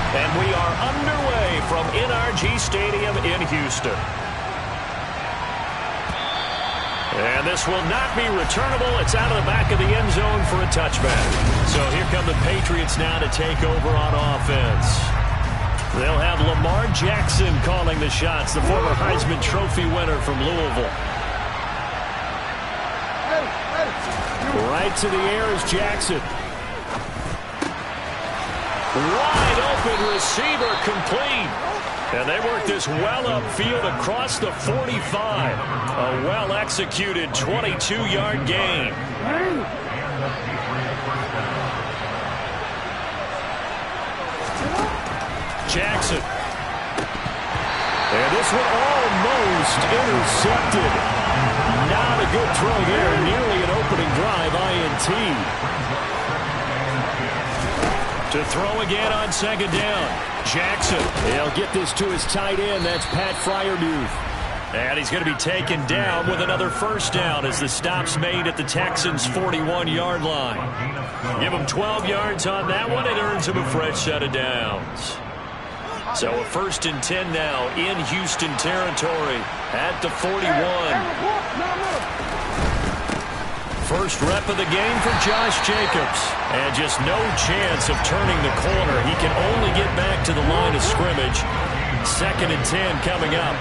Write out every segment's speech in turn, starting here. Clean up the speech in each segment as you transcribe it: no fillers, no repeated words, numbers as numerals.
And we are underway from NRG Stadium in Houston. And this will not be returnable. It's out of the back of the end zone for a touchback. So here come the Patriots now to take over on offense. They'll have Lamar Jackson calling the shots, the former Heisman Trophy winner from Louisville. Right to the air is Jackson. Wide open receiver complete. And they work this well upfield across the 45. A well-executed 22-yard gain. Jackson. And this one almost intercepted. Not a good throw there. Nearly an opening drive, INT. To throw again on second down. Jackson. He'll get this to his tight end. That's Pat Freiermuth. And he's going to be taken down with another first down as the stop's made at the Texans' 41-yard line. Give him 12 yards on that one. It earns him a fresh set of downs. So a 1st and 10 now in Houston territory at the 41. First rep of the game for Josh Jacobs. And just no chance of turning the corner. He can only get back to the line of scrimmage. 2nd and 10 coming up.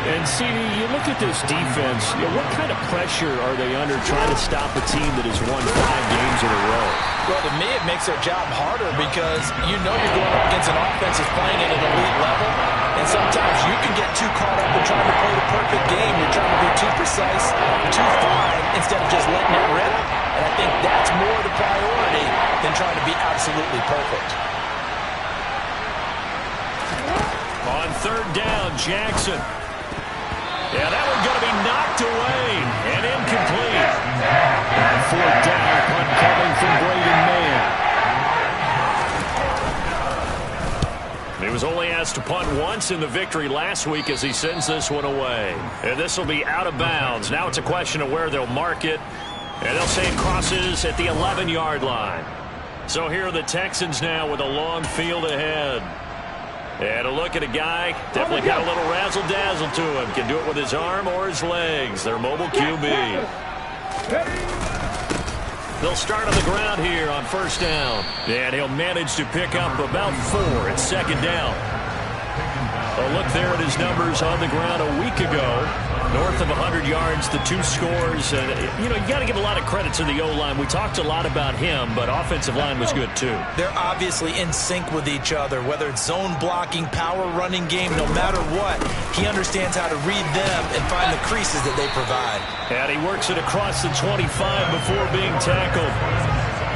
And, CD, you look at this defense, what kind of pressure are they under trying to stop a team that has won 5 games in a row? Well, to me, it makes their job harder because you're going up against an offense that's playing at an elite level. And sometimes you can get too caught up in trying to play the perfect game. You're trying to be too precise, too fine, instead of just letting it rip. And I think that's more the priority than trying to be absolutely perfect. On 3rd down, Jackson. Yeah, that one's going to be knocked away and incomplete. On 4th down, punt coming from Braden Mann. He was only asked to punt once in the victory last week as he sends this one away. And this will be out of bounds. Now it's a question of where they'll mark it. And they'll say it crosses at the 11-yard line. So here are the Texans now with a long field ahead. And a look at a guy, definitely got a little razzle-dazzle to him. Can do it with his arm or his legs. Their mobile QB. They'll start on the ground here on 1st down. And he'll manage to pick up about 4 at 2nd down. A look there at his numbers on the ground a week ago. North of 100 yards, the 2 scores. And, you got to give a lot of credit to the O-line. We talked a lot about him, but offensive line was good too. They're obviously in sync with each other, whether it's zone blocking, power running game, no matter what. He understands how to read them and find the creases that they provide. And he works it across the 25 before being tackled.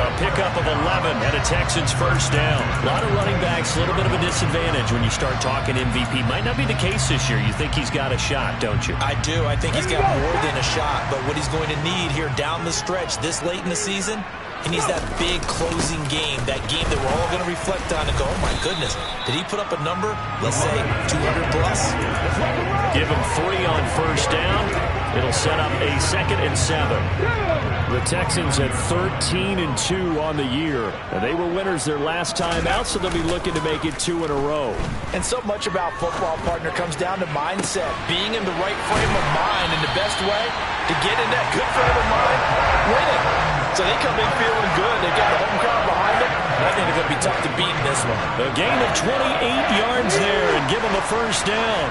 A pickup of 11 and a Texans 1st down. A lot of running backs, a little bit of a disadvantage when you start talking MVP. Might not be the case this year. You think he's got a shot, don't you? I do. I think he's got more than a shot. But what he's going to need here down the stretch this late in the season, he needs that big closing game, that game that we're all going to reflect on and go, oh, my goodness, did he put up a number, let's say, 200 plus? Give him 3 on 1st down. It'll set up a 2nd and 7. The Texans had 13-2 on the year. And they were winners their last time out, so they'll be looking to make it 2 in a row. And so much about football, partner, comes down to mindset. Being in the right frame of mind, and the best way to get in that good frame of mind, winning. So they come in feeling good. They get the home crowd behind them. And I think they're going to be tough to beat in this one. A gain of 28 yards there and give them a 1st down.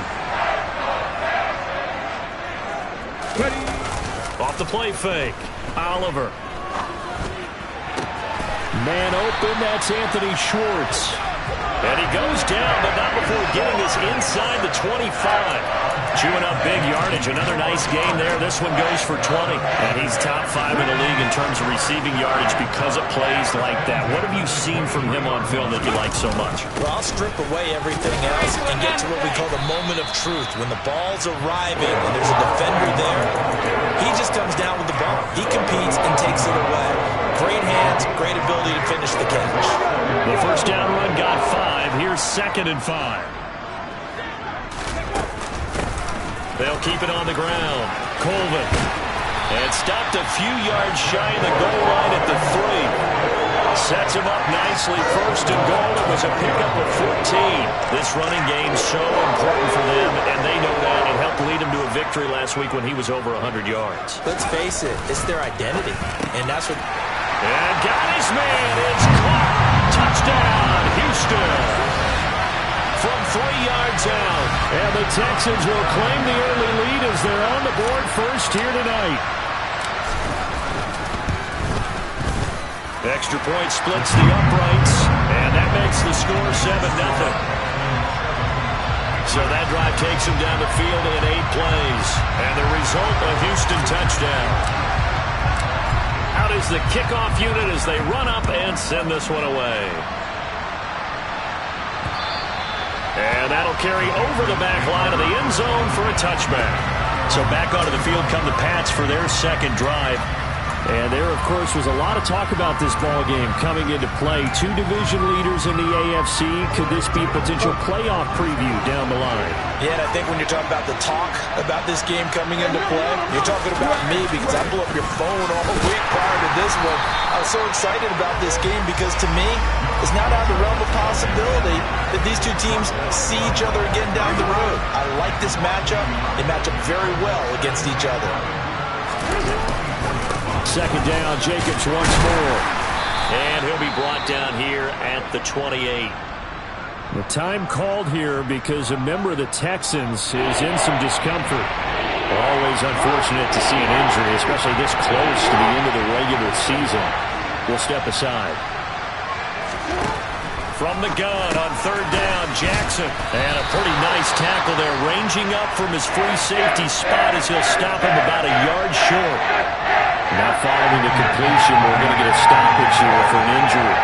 Off the play fake. Oliver. Man open, that's Anthony Schwartz. And he goes down, but not before getting this inside the 25. Chewing up big yardage. Another nice game there. This one goes for 20. And he's top 5 in the league in terms of receiving yardage because of plays like that. What have you seen from him on film that you like so much? Well, I'll strip away everything else and get to what we call the moment of truth. When the ball's arriving and there's a defender there, he just comes down with the ball. He competes and takes it away. Great hands, great ability to finish the catch. The 1st down run got 5. Here's 2nd and 5. They'll keep it on the ground. Colvin. And stopped a few yards shy of the goal line at the 3. Sets him up nicely. 1st and goal. It was was a pickup of 14. This running game so important for them, and they know that. It helped lead them to a victory last week when he was over 100 yards. Let's face it, it's their identity, and that's what... And got his man. It's caught. Touchdown, Houston. From 3 yards out. And the Texans will claim the early lead as they're on the board first here tonight. Extra point splits the uprights, and that makes the score 7-0. So that drive takes them down the field in 8 plays. And the result, a Houston touchdown. Out is the kickoff unit as they run up and send this one away. And that'll carry over the back line of the end zone for a touchback. So back onto the field come the Pats for their second drive. And there, of course, was a lot of talk about this ball game coming into play. 2 division leaders in the AFC. Could this be a potential playoff preview down the line? Yeah, and I think when you're talking about the talk about this game coming into play, you're talking about me because I blew up your phone all week prior to this one. I was so excited about this game because, to me, it's not out of the realm of possibility that these two teams see each other again down the road. I like this matchup. They match up very well against each other. Second down, Jacobs once more. And he'll be brought down here at the 28. The time called here because a member of the Texans is in some discomfort. Always unfortunate to see an injury, especially this close to the end of the regular season. We'll step aside. From the gun on third down, Jackson. And a pretty nice tackle there, ranging up from his free safety spot as he'll stop him about a yard short. Now following the completion, we're going to get a stoppage here for an injury.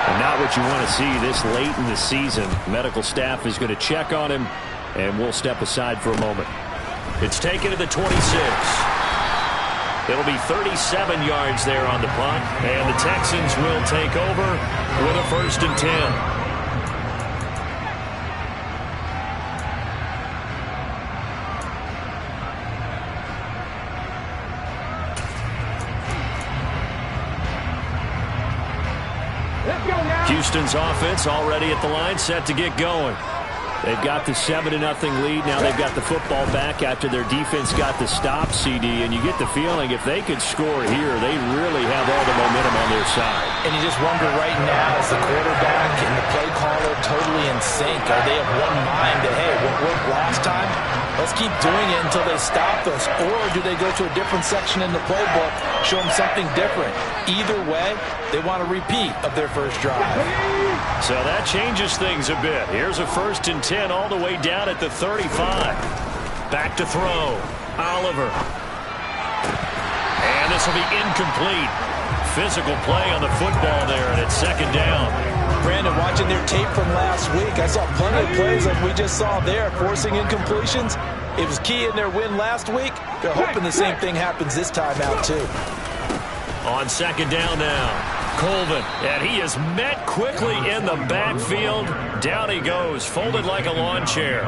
And not what you want to see this late in the season. Medical staff is going to check on him, and we'll step aside for a moment. It's taken to the 26. It'll be 37 yards there on the punt, and the Texans will take over with a 1st and 10. Houston's offense already at the line, set to get going. They've got the 7-0 lead. Now they've got the football back after their defense got the stop, CD. And you get the feeling if they could score here, they really have all the momentum on their side. And you just wonder right now, is the quarterback and the play caller totally in sync? Are they of one mind that, hey, what worked last time, let's keep doing it until they stop us? Or do they go to a different section in the playbook, show them something different? Either way, they want a repeat of their first drive. So that changes things a bit. Here's a 1st and 10 all the way down at the 35. Back to throw. Oliver. And this will be incomplete. Physical play on the football there, and it's 2nd down. Brandon, watching their tape from last week, I saw plenty of plays like we just saw there, forcing incompletions. It was key in their win last week. They're hoping the same thing happens this time out, too. On 2nd down now. Colvin, and he is met quickly in the backfield. Down he goes, folded like a lawn chair.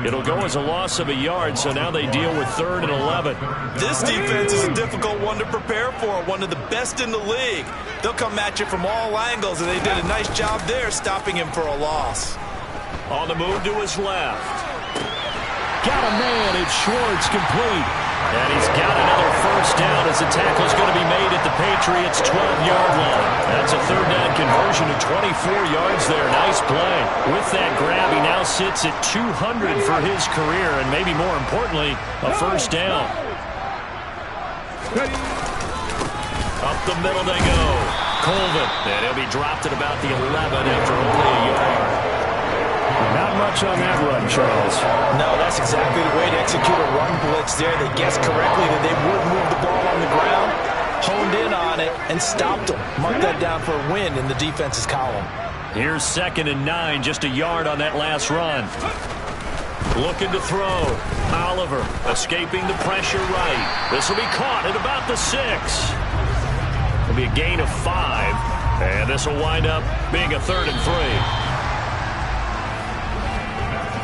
It'll go as a loss of a yard, so now they deal with 3rd and 11. This defense is a difficult one to prepare for, one of the best in the league. They'll come at you from all angles, and they did a nice job there stopping him for a loss. On the move to his left. Got a man, it's Schwartz, complete. And he's got another 1st down as the tackle is going to be made at the Patriots' 12-yard line. That's a 3rd down conversion of 24 yards there. Nice play. With that grab, he now sits at 200 for his career, and maybe more importantly, a 1st down. Up the middle they go. Colvin, and he'll be dropped at about the 11 after only a yard. Not much on that run, Charles. No, that's exactly the way to execute a run blitz there. They guessed correctly that they would move the ball on the ground, honed in on it, and stopped them. Mark that down for a win in the defense's column. Here's 2nd and 9, just a yard on that last run. Looking to throw. Oliver escaping the pressure right. This will be caught at about the 6. It'll be a gain of 5, and this will wind up being a 3rd and 3.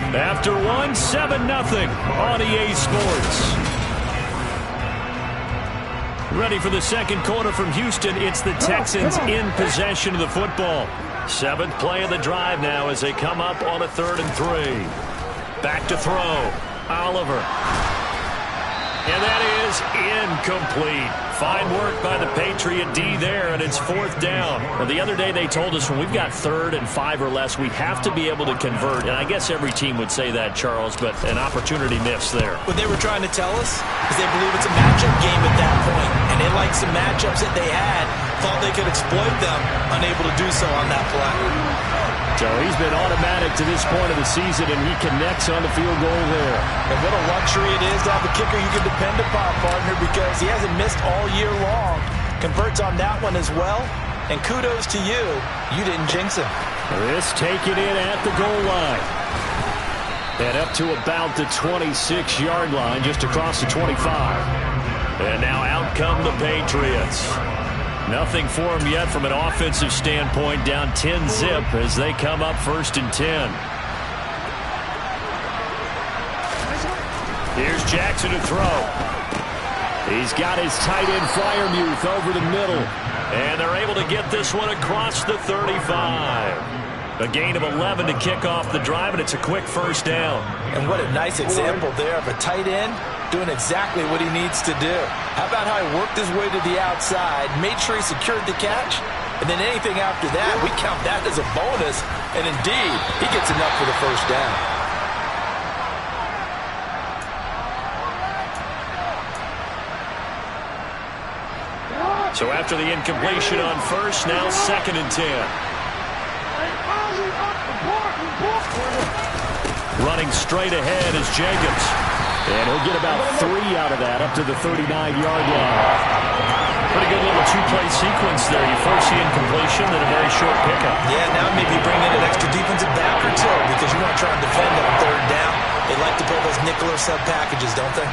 After 1, 7-0 on EA Sports. Ready for the second quarter from Houston. It's the Texans in possession of the football. Seventh play of the drive now as they come up on a 3rd and 3. Back to throw. Oliver. And that is incomplete. Fine work by the Patriot D there, and it's 4th down. Well, the other day they told us when we've got 3rd and 5 or less, we have to be able to convert. And I guess every team would say that, Charles, but an opportunity missed there. What they were trying to tell us is they believe it's a matchup game at that point, and they liked some matchups that they had, thought they could exploit them, unable to do so on that play. So he's been automatic to this point of the season, and he connects on the field goal there. And what a luxury it is to have a kicker you can depend upon, partner, because he hasn't missed all year long. Converts on that one as well. And kudos to you. You didn't jinx him. This taken in at the goal line. And up to about the 26-yard line, just across the 25. And now out come the Patriots. Nothing for them yet from an offensive standpoint, down 10-zip as they come up 1st and 10. Here's Jackson to throw. He's got his tight end Freiermuth over the middle. And they're able to get this one across the 35. A gain of 11 to kick off the drive, and it's a quick 1st down. And what a nice example there of a tight end doing exactly what he needs to do. How about how he worked his way to the outside, made sure he secured the catch, and then anything after that, we count that as a bonus. And indeed, he gets enough for the 1st down. So after the incompletion on 1st, now 2nd and 10. Running straight ahead is Jacobs. And he'll get about 3 out of that up to the 39-yard line. Pretty good little 2-play sequence there. You first see incompletion, then a very short pickup. Yeah, now maybe bring in an extra defensive back or two because you want to try and defend on 3rd down. They like to play those nickel or sub packages, don't they?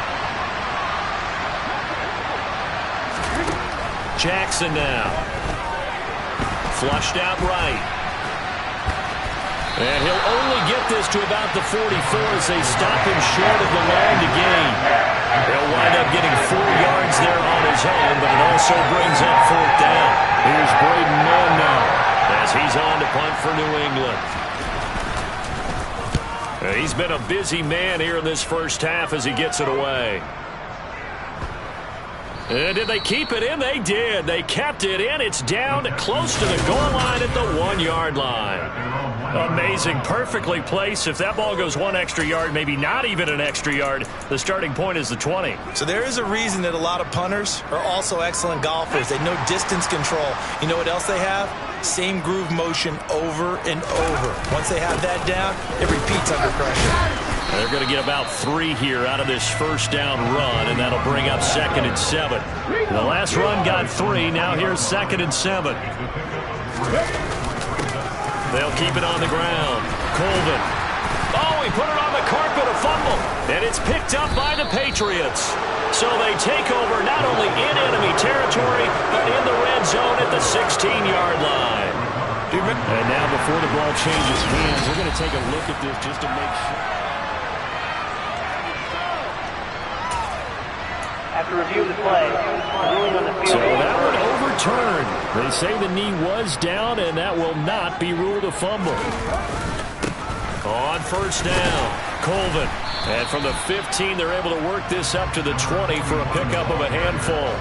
Jackson now. Flushed out right. And he'll only get this to about the 44 as they stop him short of the line to gain. He'll wind up getting 4 yards there on his own, but it also brings up 4th down. Here's Braden Mann now as he's on to punt for New England. He's been a busy man here in this 1st half as he gets it away. And did they keep it in? They did. They kept it in. It's down close to the goal line at the 1-yard line. Amazing. Perfectly placed. If that ball goes 1 extra yard, maybe not even an extra yard, the starting point is the 20. So there is a reason that a lot of punters are also excellent golfers. They know distance control. You know what else they have? Same groove motion over and over. Once they have that down, it repeats under pressure. They're going to get about 3 here out of this 1st down run, and that'll bring up 2nd and 7. The last run got 3. Now here's 2nd and 7. They'll keep it on the ground. Colvin. Oh, he put it on the carpet, a fumble. And it's picked up by the Patriots. So they take over not only in enemy territory, but in the red zone at the 16-yard line. And now before the ball changes hands, we're going to take a look at this just to make sure. After review of the play, ruling on the field. So that one overturned. They say the knee was down, and that will not be ruled a fumble. On 1st down, Colvin. And from the 15, they're able to work this up to the 20 for a pickup of a handful.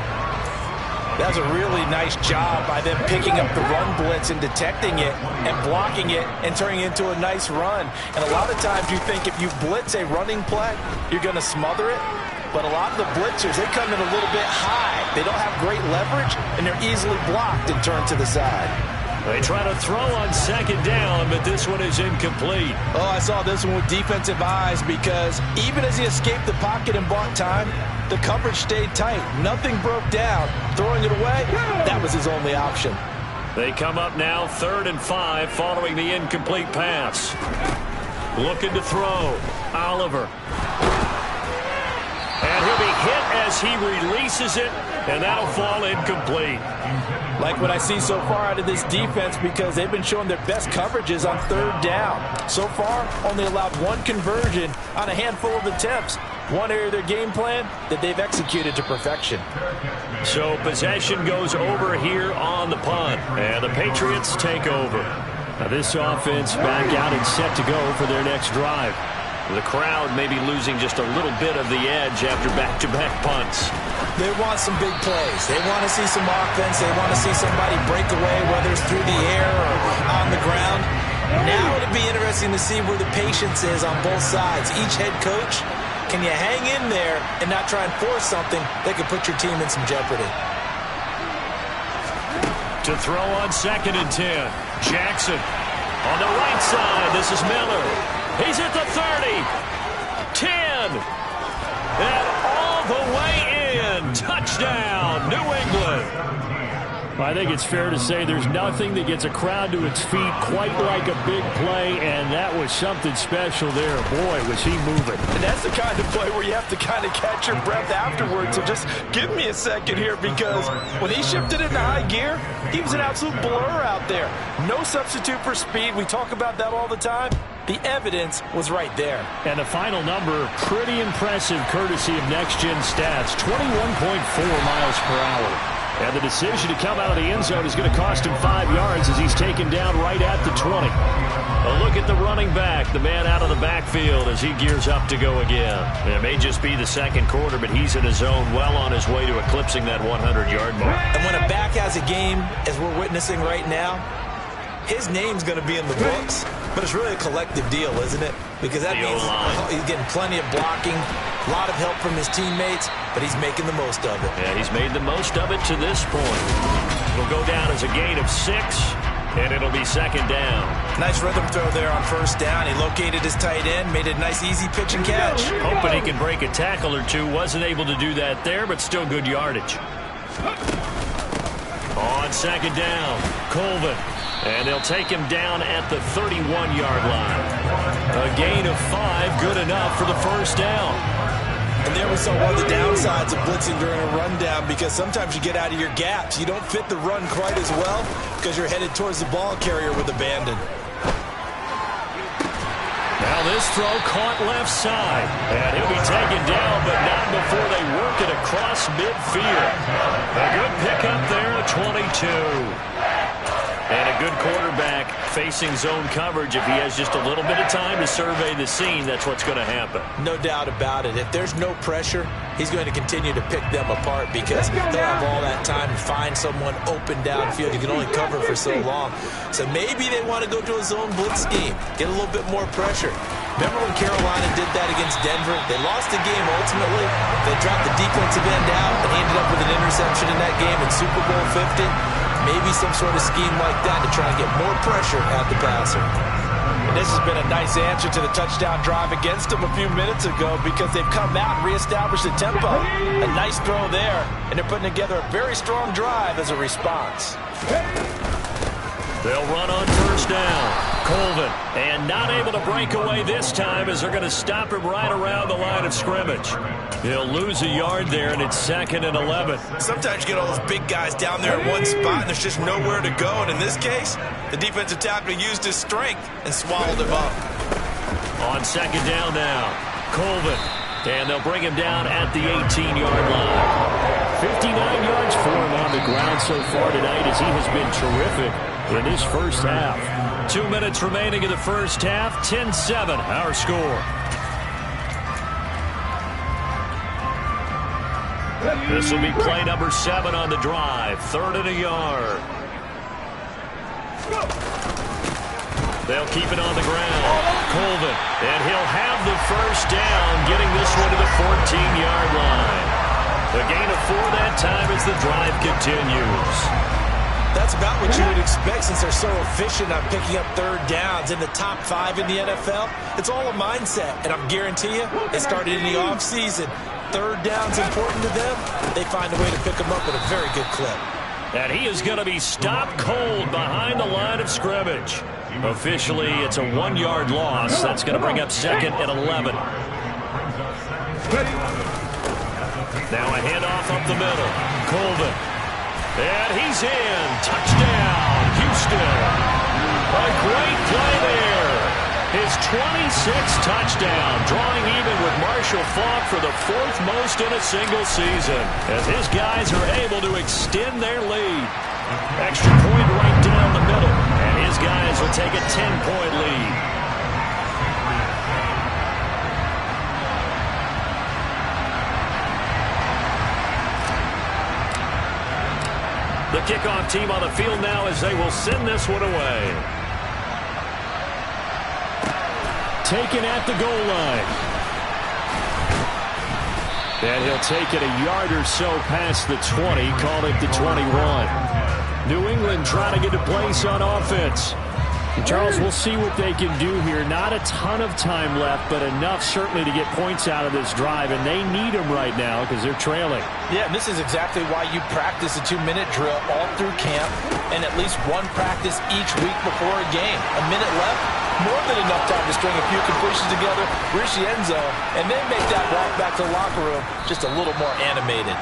That's a really nice job by them picking up the run blitz and detecting it and blocking it and turning it into a nice run. And a lot of times you think if you blitz a running play, you're going to smother it. But a lot of the blitzers, they come in a little bit high. They don't have great leverage, and they're easily blocked and turned to the side. They try to throw on 2nd down, but this one is incomplete. Oh, I saw this one with defensive eyes because even as he escaped the pocket and bought time, the coverage stayed tight. Nothing broke down. Throwing it away, that was his only option. They come up now 3rd and 5 following the incomplete pass. Looking to throw. Oliver. And he'll be hit as he releases it, and that'll fall incomplete. Like what I see so far out of this defense because they've been showing their best coverages on 3rd down. So far, only allowed 1 conversion on a handful of attempts. One area of their game plan that they've executed to perfection. So possession goes over here on the punt, and the Patriots take over. Now this offense back out and set to go for their next drive. The crowd may be losing just a little bit of the edge after back-to-back punts. They want some big plays. They want to see some offense. They want to see somebody break away, whether it's through the air or on the ground. Now it'll be interesting to see where the patience is on both sides. Each head coach, can you hang in there and not try and force something that could put your team in some jeopardy? To throw on 2nd and 10. Jackson on the right side. This is Miller. He's at the 30. 10. And all the way in. Touchdown, New England. I think it's fair to say there's nothing that gets a crowd to its feet quite like a big play, and that was something special there. Boy, was he moving. And that's the kind of play where you have to kind of catch your breath afterwards. So just give me a second here, because when he shifted into high gear, he was an absolute blur out there. No substitute for speed. We talk about that all the time. The evidence was right there. And the final number, pretty impressive courtesy of Next Gen Stats, 21.4 miles per hour. And the decision to come out of the end zone is going to cost him 5 yards as he's taken down right at the 20. A look at the running back, the man out of the backfield as he gears up to go again. It may just be the second quarter, but he's in his zone, well on his way to eclipsing that 100-yard mark. And when a back has a game, as we're witnessing right now, his name's going to be in the books, but it's really a collective deal, isn't it? Because that means he's getting plenty of blocking, a lot of help from his teammates, but he's making the most of it. Yeah, he's made the most of it to this point. It'll go down as a gain of 6, and it'll be 2nd down. Nice rhythm throw there on 1st down. He located his tight end, made a nice easy pitch and catch. Hoping he can break a tackle or two. Wasn't able to do that there, but still good yardage. On 2nd down, Colvin. And they'll take him down at the 31-yard line. A gain of 5, good enough for the 1st down. And there we saw one of the downsides of blitzing during a rundown, because sometimes you get out of your gaps. You don't fit the run quite as well because you're headed towards the ball carrier with abandon. Now this throw caught left side. And he'll be taken down, but not before they work it across midfield. A good pickup there at 22. And a good quarterback facing zone coverage. If he has just a little bit of time to survey the scene, that's what's going to happen. No doubt about it. If there's no pressure, he's going to continue to pick them apart, because they'll have all that time to find someone open downfield. You can only cover for so long. So maybe they want to go to a zone blitz scheme, get a little bit more pressure. Remember when Carolina did that against Denver? They lost the game ultimately. They dropped the defensive end out, and he ended up with an interception in that game in Super Bowl 50. Maybe some sort of scheme like that to try and get more pressure at the passer. And this has been a nice answer to the touchdown drive against them a few minutes ago, because they've come out and reestablished the tempo. A nice throw there, and they're putting together a very strong drive as a response. They'll run on 1st down. Colvin, and not able to break away this time as they're going to stop him right around the line of scrimmage. He'll lose a yard there, and it's 2nd and 11. Sometimes you get all those big guys down there in one spot, and there's just nowhere to go. And in this case, the defensive tackle used his strength and swallowed him up. On 2nd down now, Colvin, and they'll bring him down at the 18-yard line. 59 yards for him on the ground so far tonight, as he has been terrific in his first half. 2 minutes remaining in the first half, 10-7 our score. This will be play number 7 on the drive, 3rd and a yard. They'll keep it on the ground. Colvin, and he'll have the 1st down, getting this one to the 14-yard line. A gain of 4 that time as the drive continues. That's about what you would expect, since they're so efficient on picking up 3rd downs in the top 5 in the NFL. It's all a mindset, and I guarantee you, it started in the offseason. 3rd down's important to them. They find a way to pick them up at a very good clip. And he is going to be stopped cold behind the line of scrimmage. Officially, it's a 1-yard loss. That's going to bring up 2nd and 11. Now a handoff up the middle. Colvin. And he's in. Touchdown, Houston. A great play there. His 26th touchdown, drawing even with Marshall Faulk for the 4th most in a single season, as his guys are able to extend their lead. Extra point right down the middle, and his guys will take a 10-point lead. The kickoff team on the field now as they will send this one away. Taken at the goal line. And he'll take it a yard or so past the 20, call it the 21. New England trying to get a place on offense. And Charles, we'll see what they can do here. Not a ton of time left, but enough certainly to get points out of this drive, and they need them right now because they're trailing. Yeah, and this is exactly why you practice a 2-minute drill all through camp and at least one practice each week before a game. A minute left, more than enough time to string a few completions together, reach the end zone, and then make that walk back to the locker room just a little more animated.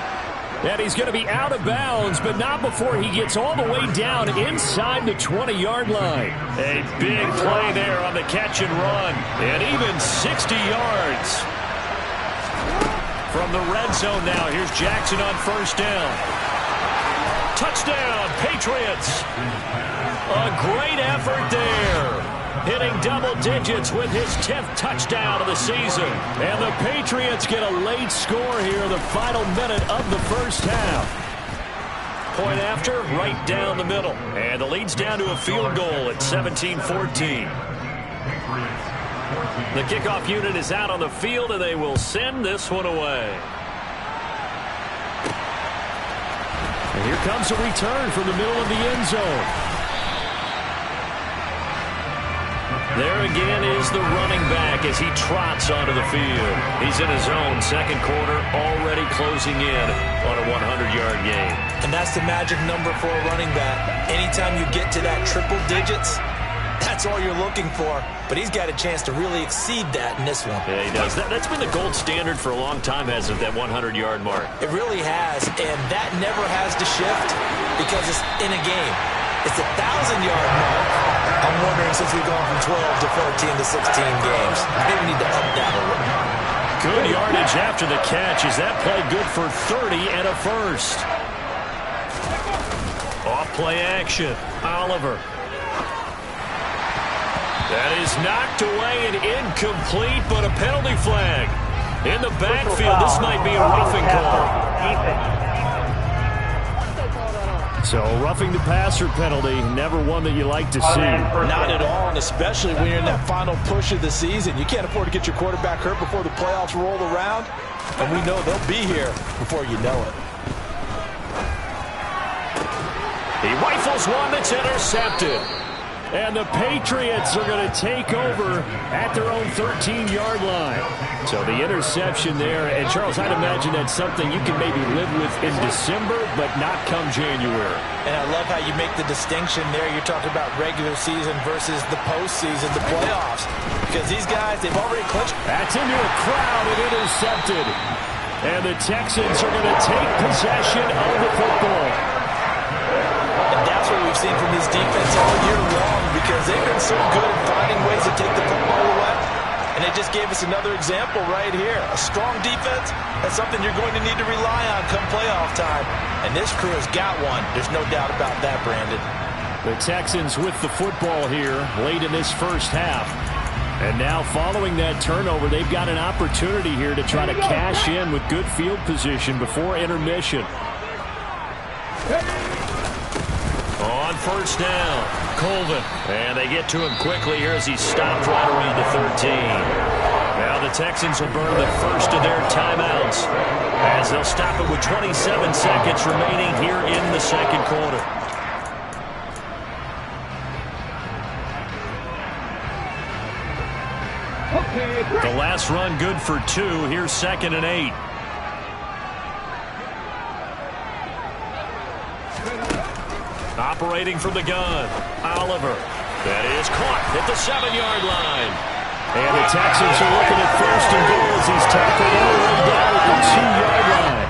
And he's going to be out of bounds, but not before he gets all the way down inside the 20-yard line. A big play there on the catch and run, and even 60 yards. From the red zone now, here's Jackson on first down. Touchdown, Patriots. A great effort there. Hitting double digits with his 10th touchdown of the season. And the Patriots get a late score here in the final minute of the first half. Point after, right down the middle. And the lead's down to a field goal at 17-14. The kickoff unit is out on the field, and they will send this one away. And here comes a return from the middle of the end zone. There again is the running back as he trots onto the field. He's in his own second quarter, already closing in on a 100-yard game. And that's the magic number for a running back. Anytime you get to that triple digits, that's all you're looking for. But he's got a chance to really exceed that in this one. Yeah, he does. That's been the gold standard for a long time, hasn't it, that 100-yard mark? It really has, and that never has to shift because it's in a game. It's a 1,000-yard mark. I'm wondering, since we've gone from 12 to 14 to 16 games, maybe we need to up that a little. Good yardage after the catch. Is that play good for 30 and a first? Off play action. Oliver. That is knocked away and incomplete, but a penalty flag. In the backfield, this might be a roughing call. So, roughing the passer penalty, never one that you like to see. Not at all, and especially when you're in that final push of the season. You can't afford to get your quarterback hurt before the playoffs roll around, and we know they'll be here before you know it. He rifles one that's intercepted. And the Patriots are going to take over at their own 13-yard line. So the interception there. And, Charles, I'd imagine that's something you can maybe live with in December, but not come January. And I love how you make the distinction there. You're talking about regular season versus the postseason, the playoffs. Because these guys, they've already clinched. That's into a crowd and intercepted. And the Texans are going to take possession of the football. And that's what we've seen from this defense all year long, because they've been so good at finding ways to take the football away. And they just gave us another example right here. A strong defense, that's something you're going to need to rely on come playoff time. And this crew has got one. There's no doubt about that, Brandon. The Texans with the football here late in this first half. And now following that turnover, they've got an opportunity here to try to cash in with good field position before intermission. On first down, Colvin. And they get to him quickly here as he stopped right around the 13. Now the Texans will burn the first of their timeouts as they'll stop it with 27 seconds remaining here in the second quarter. The last run good for 2. Here's 2nd and 8. Operating from the gun, Oliver. That is caught at the 7-yard line. And the Texans are looking at first and goal as he's tackled all the way down at the 2-yard line.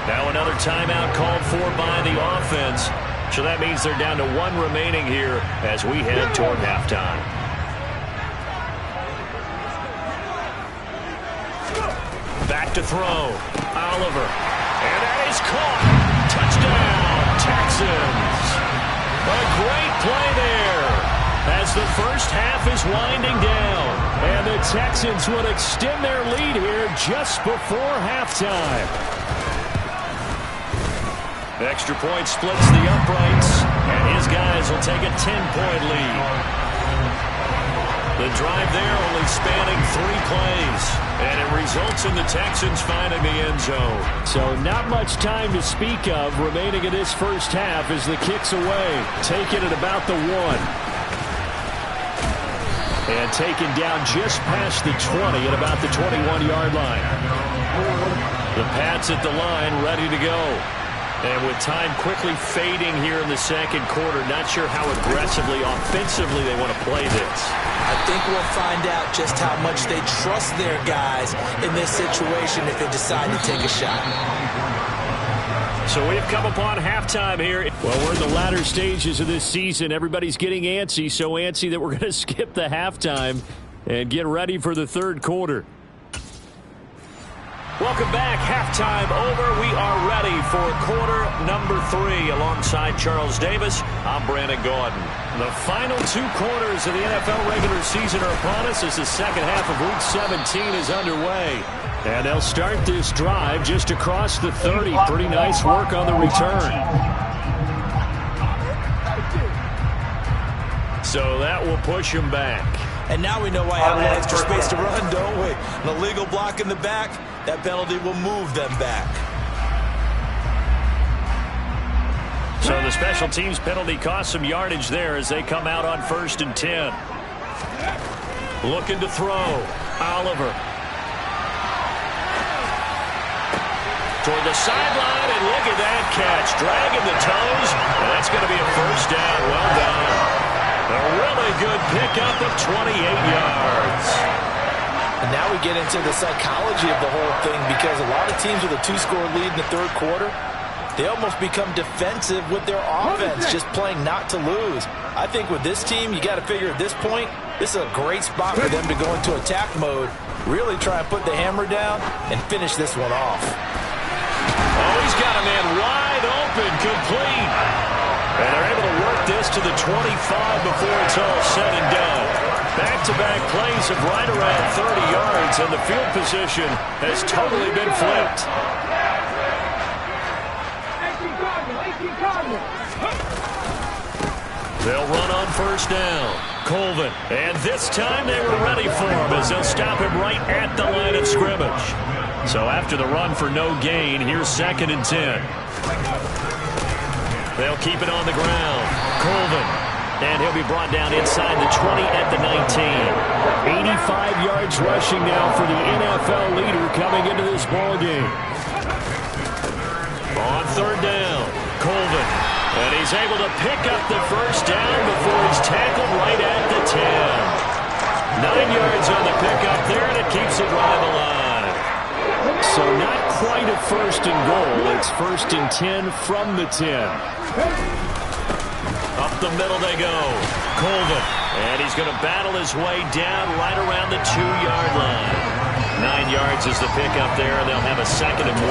Now another timeout called for by the offense. So that means they're down to 1 remaining here as we head toward halftime. Back to throw, Oliver. And that is caught. Touchdown, Texans. A great play there. as the first half is winding down. And the Texans would extend their lead here just before halftime. Extra point splits the uprights, and his guys will take a 10-point lead. The drive there only spanning 3 plays, and it results in the Texans finding the end zone. So not much time to speak of remaining in this first half as the kick's away. Taken at about the 1. And taken down just past the 20 at about the 21-yard line. The Pats at the line ready to go. And with time quickly fading here in the second quarter, not sure how aggressively, offensively they want to play this. I think we'll find out just how much they trust their guys in this situation if they decide to take a shot. So we've come upon halftime here. Well, we're in the latter stages of this season. Everybody's getting antsy, so antsy that we're going to skip the halftime and get ready for the third quarter. Welcome back. Halftime over. We are ready for quarter number 3. Alongside Charles Davis, I'm Brandon Gaudin. The final 2 quarters of the NFL regular season are upon us as the second half of Week 17 is underway. And they'll start this drive just across the 30. Pretty nice work on the return. So that will push him back. And now we know why I have a little extra space to run, don't we? An illegal block in the back, that penalty will move them back. So the special teams penalty cost some yardage there as they come out on 1st and 10. Looking to throw. Oliver. Toward the sideline, and look at that catch. Dragging the toes, and that's going to be a first down. Well done. A really good pickup of 28 yards. And now we get into the psychology of the whole thing, because a lot of teams with a 2-score lead in the third quarter, they almost become defensive with their offense, just playing not to lose. I think with this team, you got to figure at this point, this is a great spot for them to go into attack mode, really try and put the hammer down and finish this one off. Oh, he's got a man wide open, complete. And they're able to work this to the 25 before it's all said and done. Back-to-back plays of right around 30 yards, and the field position has totally been flipped. They'll run on 1st down. Colvin. And this time they were ready for him as they'll stop him right at the line of scrimmage. So after the run for no gain, here's 2nd and 10. They'll keep it on the ground. Colvin. And he'll be brought down inside the 20 at the 19. 85 yards rushing now for the NFL leader coming into this ballgame. On 3rd down, Colvin. And he's able to pick up the first down before he's tackled right at the 10. 9 yards on the pickup there, and it keeps the drive alive. So not quite a 1st and goal. It's 1st and 10 from the 10. Up the middle they go. Colvin. And he's going to battle his way down right around the 2-yard line. 9 yards is the pickup there, and they'll have a 2nd and 1.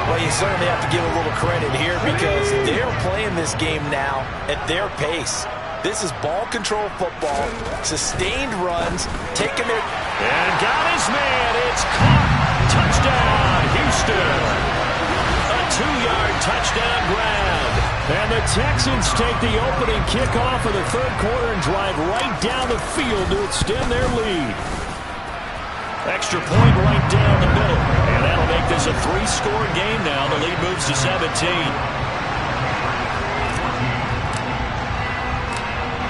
Well, you certainly have to give a little credit here because they're playing this game now at their pace. This is ball control football, sustained runs, taking their... And got his man. It's caught. Touchdown, Houston. A 2-yard touchdown grab. And the Texans take the opening kickoff of the third quarter and drive right down the field to extend their lead. Extra point right down the middle. And that'll make this a 3-score game now. The lead moves to 17.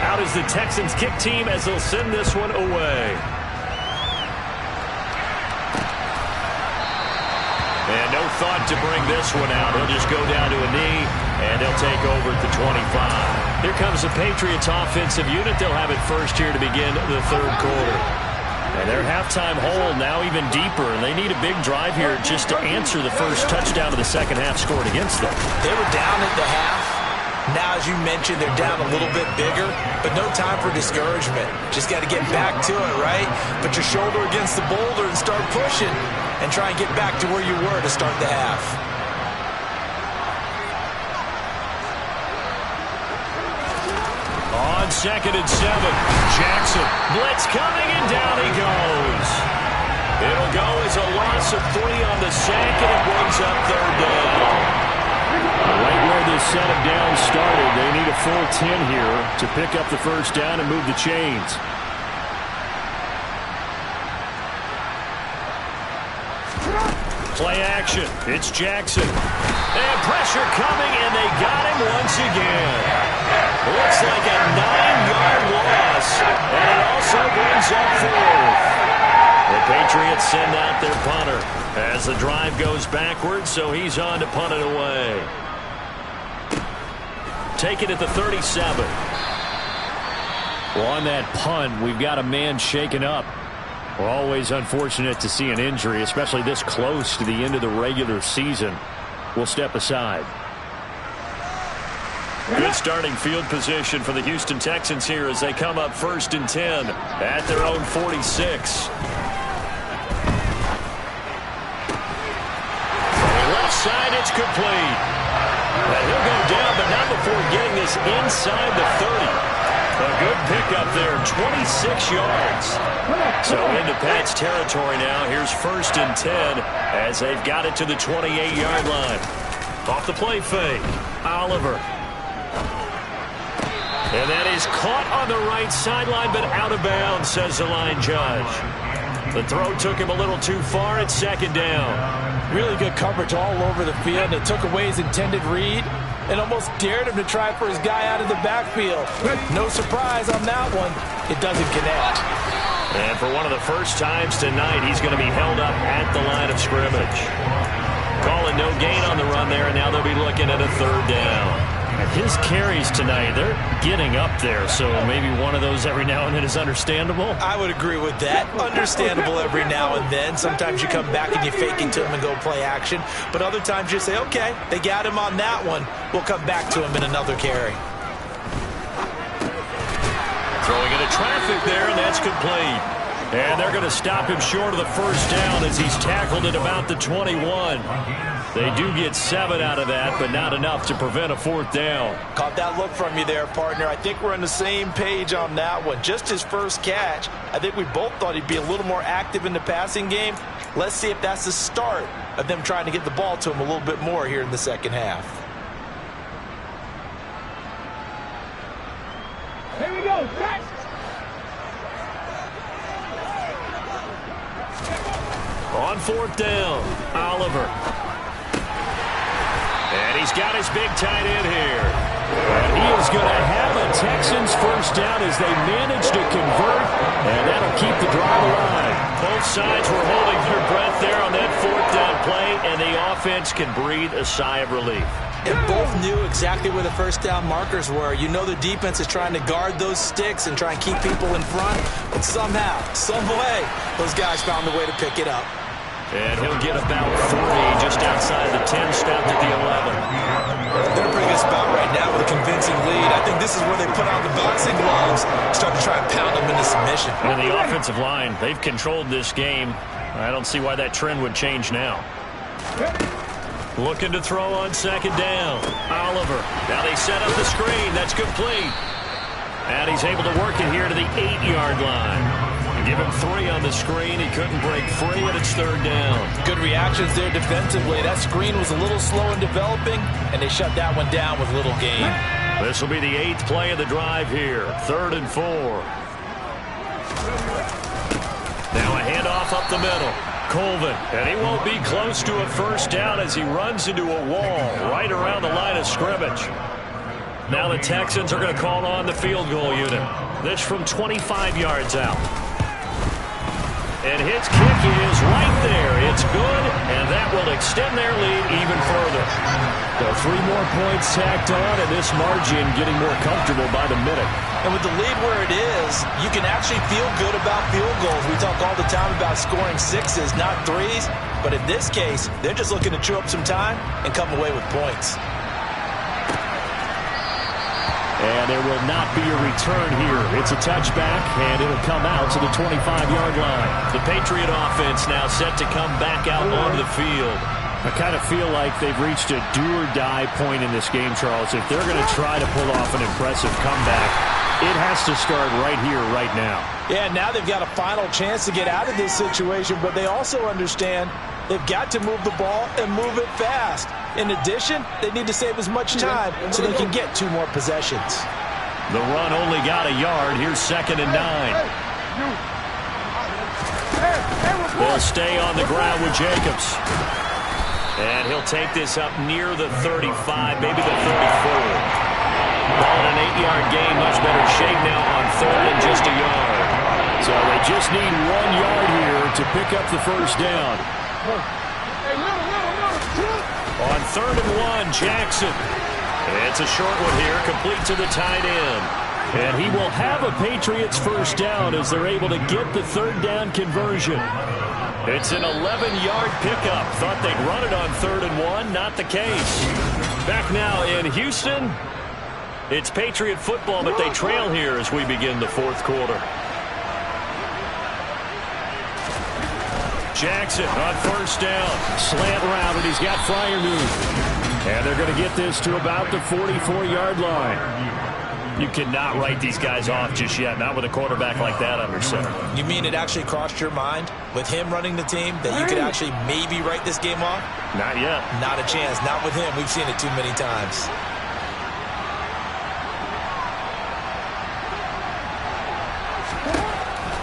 Out is the Texans kick team as they'll send this one away. And no thought to bring this one out. He'll just go down to a knee, and they'll take over at the 25. Here comes the Patriots offensive unit. They'll have it first here to begin the third quarter. And their halftime hole now even deeper, and they need a big drive here just to answer the first touchdown of the second half scored against them. They were down at the half. Now, as you mentioned, they're down a little bit bigger, but no time for discouragement. Just got to get back to it, right? Put your shoulder against the boulder and start pushing and try and get back to where you were to start the half. On 2nd and 7. Jackson, blitz coming, and down he goes. It'll go as a loss of 3 on the sack, and it brings up 3rd down. Right where this set of downs started, they need a full 10 here to pick up the 1st down and move the chains. Play action. It's Jackson. And pressure coming, and they got him once again. Looks like a 9-yard loss, and it also brings up 4th. The Patriots send out their punter as the drive goes backwards, so he's on to punt it away. Take it at the 37. Well, on that punt, we've got a man shaken up. We're always unfortunate to see an injury, especially this close to the end of the regular season. We'll step aside. Good starting field position for the Houston Texans here as they come up 1st and 10 at their own 46. Left side, it's complete. And he'll go down, but not before getting this inside the 30. A good pickup there, 26 yards. So into Pat's territory now. Here's 1st and 10 as they've got it to the 28-yard line. Off the play fake, Oliver. And that is caught on the right sideline, but out of bounds, says the line judge. The throw took him a little too far at 2nd down. Really good coverage all over the field. It took away his intended read and almost dared him to try for his guy out of the backfield. No surprise on that one. It doesn't connect. And for one of the first times tonight, he's going to be held up at the line of scrimmage. Calling no gain on the run there, and now they'll be looking at a 3rd down. And his carries tonight, they're getting up there, so maybe one of those every now and then is understandable. I would agree with that. Understandable every now and then. Sometimes you come back and you fake it to him and go play action. But other times you say, okay, they got him on that one. We'll come back to him in another carry. Throwing into traffic there, and that's complete. And they're going to stop him short of the 1st down as he's tackled at about the 21. They do get 7 out of that, but not enough to prevent a 4th down. Caught that look from you there, partner. I think we're on the same page on that one. Just his first catch. I think we both thought he'd be a little more active in the passing game. Let's see if that's the start of them trying to get the ball to him a little bit more here in the 2nd half. Here we go, set! On 4th down, Oliver. And he's got his big tight end here. And he is going to have a Texans 1st down as they manage to convert, and that'll keep the drive alive. Both sides were holding their breath there on that 4th down play, and the offense can breathe a sigh of relief. And both knew exactly where the 1st down markers were. You know the defense is trying to guard those sticks and try and keep people in front, but somehow, some way, those guys found a way to pick it up. And he'll get about 3 just outside the 10, stopped at the 11. They're in a pretty good spot right now with a convincing lead. I think this is where they put on the boxing gloves, start to try and pound them into submission. And the offensive line, they've controlled this game. I don't see why that trend would change now. Looking to throw on 2nd down. Oliver. Now they set up the screen. That's complete. And he's able to work it here to the 8-yard line. Give him 3 on the screen. He couldn't break free, and it's 3rd down. Good reactions there defensively. That screen was a little slow in developing, and they shut that one down with little gain. This will be the 8th play of the drive here. 3rd and 4. Now a handoff up the middle. Colvin, and he won't be close to a 1st down as he runs into a wall right around the line of scrimmage. Now the Texans are going to call on the field goal unit. This from 25 yards out. And his kick is right there. It's good, and that will extend their lead even further. So 3 more points tacked on, and this margin getting more comfortable by the minute. And with the lead where it is, you can actually feel good about field goals. We talk all the time about scoring 6s, not 3s. But in this case, they're just looking to chew up some time and come away with points. And there will not be a return here. It's a touchback, and it'll come out to the 25-yard line. The Patriot offense now set to come back out onto the field. I kind of feel like they've reached a do-or-die point in this game, Charles. If they're going to try to pull off an impressive comeback, It has to start right here, right now. Yeah, now they've got a final chance to get out of this situation, but they also understand they've got to move the ball and move it fast. In addition, they need to save as much time so they can get 2 more possessions. The run only got a yard. Here's 2nd and 9. They'll stay on the ground with Jacobs. And he'll take this up near the 35, maybe the 34. Ball in an 8-yard gain, much better shape now on 3rd and just a yard. So they just need 1 yard here to pick up the first down. On 3rd and 1, Jackson. It's a short one here, complete to the tight end. And he will have a Patriots first down as they're able to get the 3rd down conversion. It's an 11-yard pickup. Thought they'd run it on 3rd and 1. Not the case. Back now in Houston. It's Patriot football, but they trail here as we begin the 4th quarter. Jackson on first down. Slant route, and he's got Freiermuth. And they're going to get this to about the 44-yard line. You cannot write these guys off just yet, not with a quarterback like that under center. You mean it actually crossed your mind with him running the team that you could actually maybe write this game off? Not yet. Not a chance. Not with him. We've seen it too many times.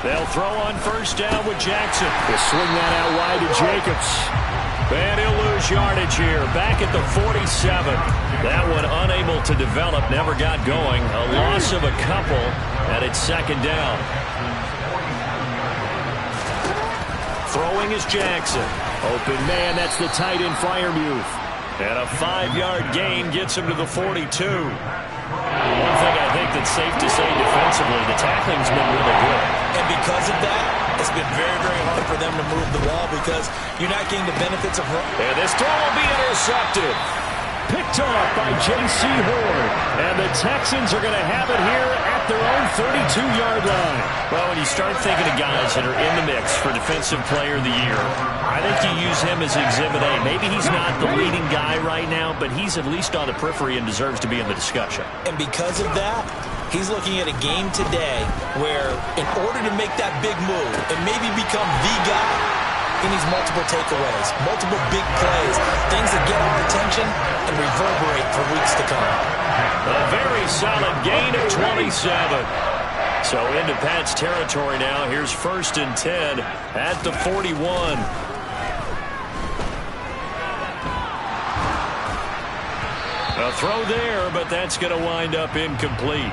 They'll throw on first down with Jackson. He'll swing that out wide to Jacobs. And he'll lose yardage here. Back at the 47. That one unable to develop. Never got going. A loss of a couple. And it's 2nd down. Throwing is Jackson. Open man. That's the tight end Freiermuth. And a 5-yard gain gets him to the 42. One thing I think that's safe to say defensively, the tackling's been really good. And because of that, it's been very, very hard for them to move the ball because you're not getting the benefits of... And this throw will be intercepted. Picked off by J.C. Horn. And the Texans are going to have it here at their own 32-yard line. Well, when you start thinking of guys that are in the mix for Defensive Player of the Year, I think you use him as Exhibit A. Maybe he's not the leading guy right now, but he's at least on the periphery and deserves to be in the discussion. And because of that, he's looking at a game today where in order to make that big move and maybe become the guy, he needs multiple takeaways, multiple big plays, things that get our attention and reverberate for weeks to come. A very solid gain of 27. So into Pat's territory now. Here's 1st and 10 at the 41. A throw there, but that's going to wind up incomplete.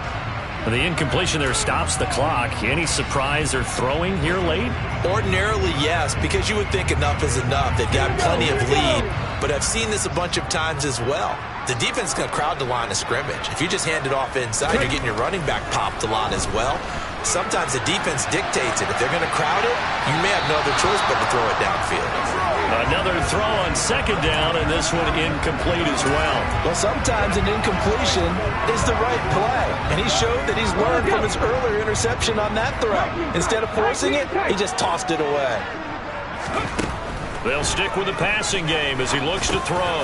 The incompletion there stops the clock. Any surprise they're throwing here late? Ordinarily, yes, because you would think enough is enough. They've got plenty of lead, but I've seen this a bunch of times as well. The defense is going to crowd the line of scrimmage. If you just hand it off inside, you're getting your running back popped a lot as well. Sometimes the defense dictates it. If they're going to crowd it, you may have no other choice but to throw it downfield. Another throw on 2nd down, and this one incomplete as well. Well, sometimes an incompletion is the right play, and he showed that he's learned from his earlier interception on that throw. Instead of forcing it, he just tossed it away. They'll stick with the passing game as he looks to throw.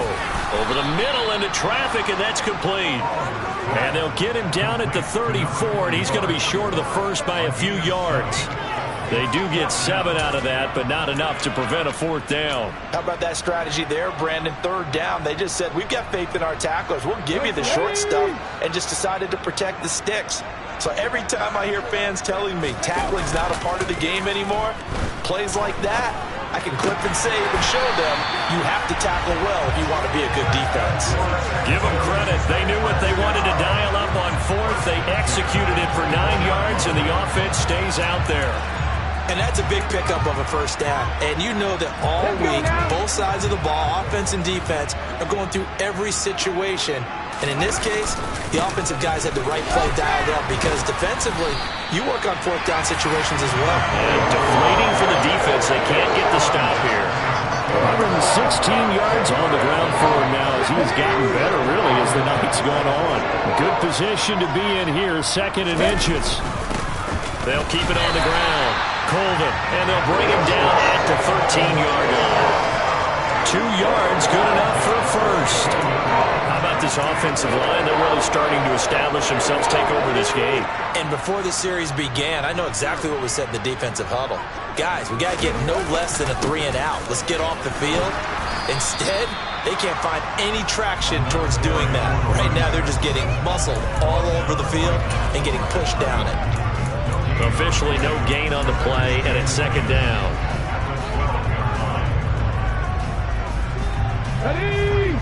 Over the middle into traffic, and that's complete. And they'll get him down at the 34, and he's going to be short of the first by a few yards. They do get 7 out of that, but not enough to prevent a 4th down. How about that strategy there, Brandon? 3rd down. They just said, we've got faith in our tacklers. We'll give you the short stuff, and just decided to protect the sticks. So every time I hear fans telling me tackling's not a part of the game anymore, plays like that, I can clip and save and show them you have to tackle well if you want to be a good defense. Give them credit. They knew what they wanted to dial up on 4th. They executed it for 9 yards, and the offense stays out there. And that's a big pickup of a first down. And you know that all week, both sides of the ball, offense and defense, are going through every situation. And in this case, the offensive guys had the right play dialed up because defensively, you work on 4th down situations as well. And deflating for the defense. They can't get the stop here. 116 yards on the ground for him now as he's gotten better, really, as the night's gone on. Good position to be in here, 2nd and inches. They'll keep it on the ground. Colvin, and they'll bring him down at the 13-yard line. 2 yards, good enough for a first. How about this offensive line? They're really starting to establish themselves, take over this game. And before the series began, I know exactly what was said in the defensive huddle. Guys, we got to get no less than a 3-and-out. Let's get off the field. Instead, they can't find any traction towards doing that. Right now, they're just getting muscled all over the field and getting pushed down it. Officially no gain on the play, and it's 2nd down. Ready?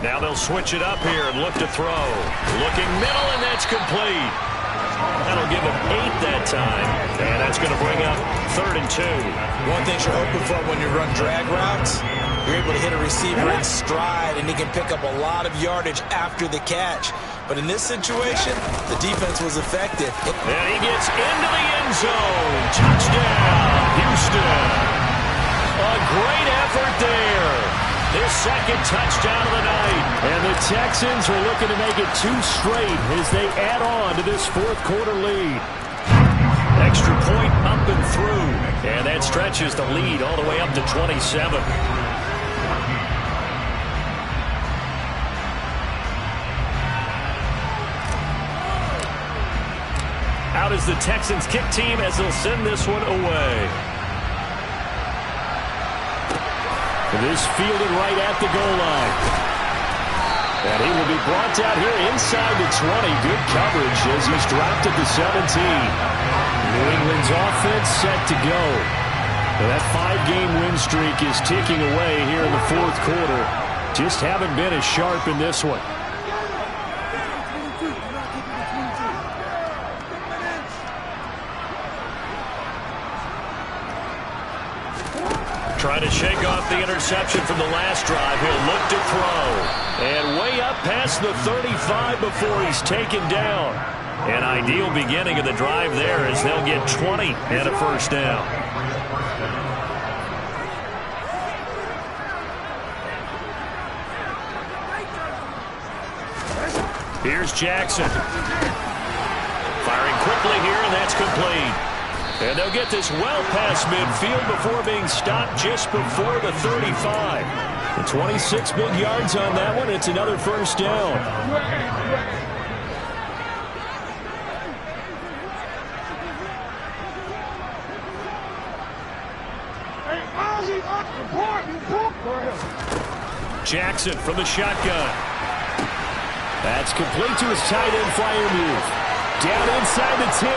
Now they'll switch it up here and look to throw. Looking middle, and that's complete. That'll give him 8 that time, and that's going to bring up 3rd and 2. One thing you're hoping for when you run drag routes, you're able to hit a receiver in stride, and he can pick up a lot of yardage after the catch. But in this situation, the defense was effective. And he gets into the end zone. Touchdown, Houston. A great effort there. Their 2nd touchdown of the night. And the Texans are looking to make it 2 straight as they add on to this 4th quarter lead. Extra point up and through. And that stretches the lead all the way up to 27. Out is the Texans kick team as they'll send this one away. This fielded right at the goal line. And he will be brought down here inside the 20. Good coverage as he's dropped at the 17. New England's offense set to go. And that 5-game win streak is ticking away here in the 4th quarter. Just haven't been as sharp in this one. Trying to shake off the interception from the last drive. He'll look to throw. And way up past the 35 before he's taken down. An ideal beginning of the drive there as they'll get 20 and a 1st down. Here's Jackson. Firing quickly here, and that's complete. And they'll get this well past midfield before being stopped just before the 35. And 26 big yards on that one. It's another 1st down. Jackson from the shotgun. That's complete to his tight end, Freiermuth. Down inside the 10.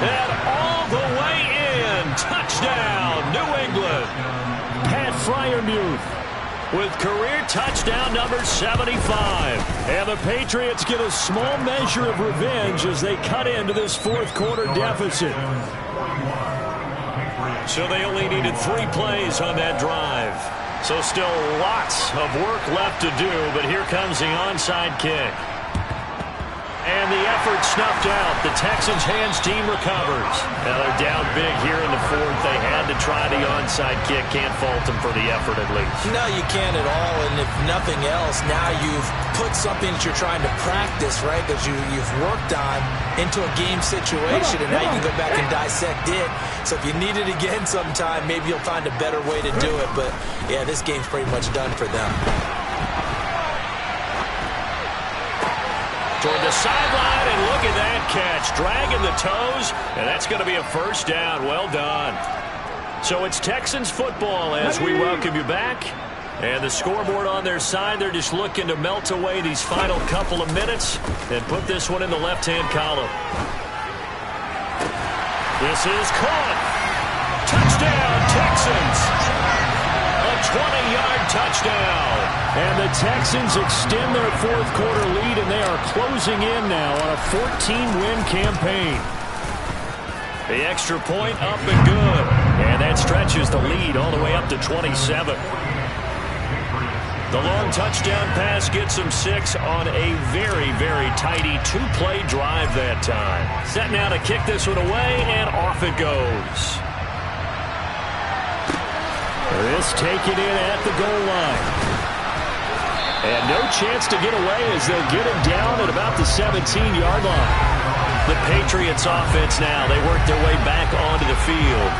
And all the way in. Touchdown, New England. Pat Freiermuth with career touchdown number 75. And the Patriots get a small measure of revenge as they cut into this 4th quarter deficit. So they only needed 3 plays on that drive. So still lots of work left to do, but here comes the onside kick. And the effort snuffed out. The Texans' hands team recovers. Now they're down big here in the 4th. They had to try the onside kick. Can't fault them for the effort at least. No, you can't at all. And if nothing else, now you've put something that you're trying to practice, right, that you've worked on into a game situation. And now you can go back and dissect it. So if you need it again sometime, maybe you'll find a better way to do it. But, yeah, this game's pretty much done for them. Toward the sideline, and look at that catch. Dragging the toes, and that's going to be a 1st down. Well done. So it's Texans football as we welcome you back. And the scoreboard on their side, they're just looking to melt away these final couple of minutes and put this one in the left-hand column. This is caught. Touchdown, Texans. A 20-yard touchdown. And the Texans extend their 4th quarter lead, and they are closing in now on a 14-win campaign. The extra point up and good. And that stretches the lead all the way up to 27. The long touchdown pass gets them 6 on a very, very tidy 2-play drive that time. Set now to kick this one away, and off it goes. This taken in at the goal line. And no chance to get away as they'll get him down at about the 17-yard line. The Patriots offense now. They work their way back onto the field.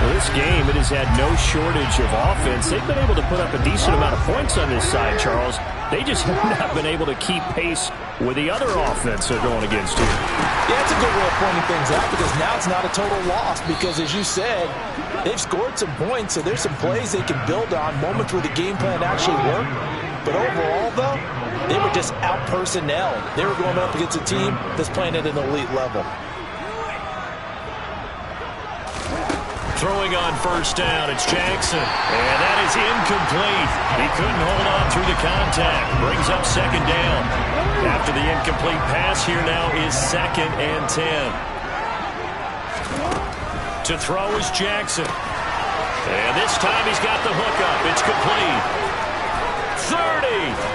Well, this game, it has had no shortage of offense. They've been able to put up a decent amount of points on this side, Charles. They just have not been able to keep pace with the other offense they're going against here. Yeah, it's a good way of pointing things out because now it's not a total loss because, as you said, they've scored some points, so there's some plays they can build on, moments where the game plan actually worked. But overall, though, they were just out-personnelled. They were going up against a team that's playing at an elite level. Throwing on first down, it's Jackson. And that is incomplete. He couldn't hold on through the contact. Brings up second down. After the incomplete pass, here now is 2nd and 10. To throw is Jackson. And this time he's got the hook up. It's complete. 30.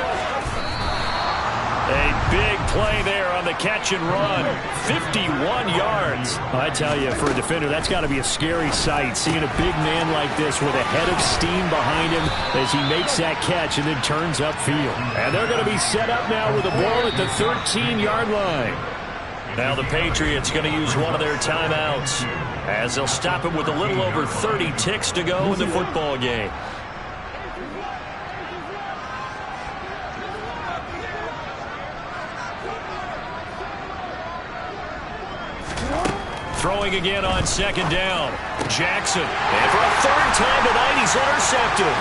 A big play there on the catch and run. 51 yards. I tell you, for a defender, that's got to be a scary sight, seeing a big man like this with a head of steam behind him as he makes that catch and then turns upfield. And they're going to be set up now with the ball at the 13-yard line. Now the Patriots going to use one of their timeouts as they'll stop it with a little over 30 ticks to go in the football game. Throwing again on second down. Jackson. And for a third time tonight, he's intercepted.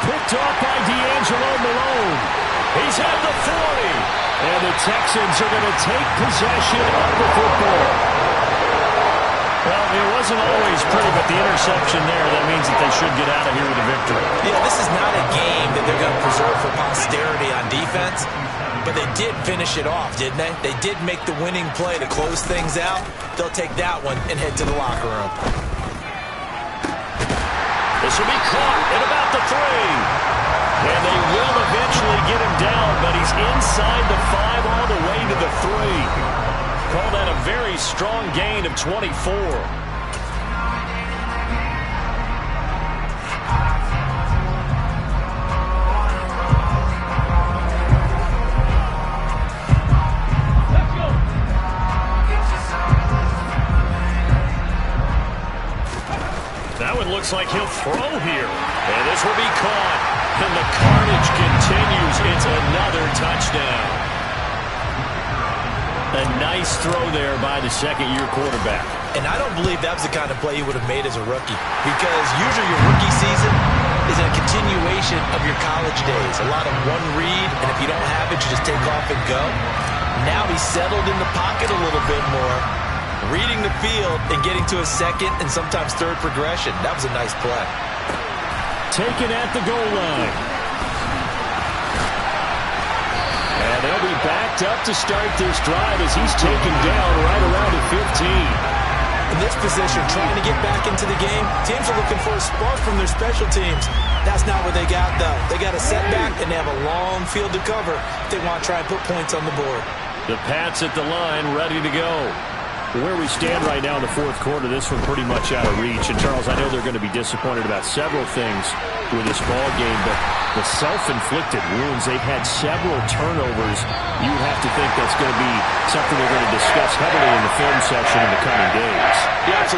Picked off by D'Angelo Malone. He's at the 40. And the Texans are going to take possession of the football. Well, it wasn't always pretty, but the interception there, that means that they should get out of here with a victory. Yeah, this is not a game that they're going to preserve for posterity on defense. But they did finish it off, didn't they? They did make the winning play to close things out. They'll take that one and head to the locker room. This will be caught at about the 3. And they will eventually get him down, but he's inside the 5 all the way to the 3. Call that a very strong gain of 24. Looks like he'll throw here. And this will be caught. And the carnage continues. It's another touchdown. A nice throw there by the second-year quarterback. And I don't believe that was the kind of play you would have made as a rookie. Because usually your rookie season is a continuation of your college days. A lot of one read, and if you don't have it, you just take off and go. Now he's settled in the pocket a little bit more, reading the field and getting to a second and sometimes third progression. That was a nice play. Taken at the goal line. And they'll be backed up to start this drive as he's taken down right around the 15. In this position, trying to get back into the game, teams are looking for a spark from their special teams. That's not what they got, though. They got a setback, and they have a long field to cover if they want to try and put points on the board. The Pats at the line, ready to go. Where we stand right now in the fourth quarter, this one pretty much out of reach. And, Charles, I know they're going to be disappointed about several things with this ball game, but the self-inflicted wounds, they've had several turnovers. You would have to think that's going to be something they're going to discuss heavily in the film section in the coming days. Yeah, absolutely.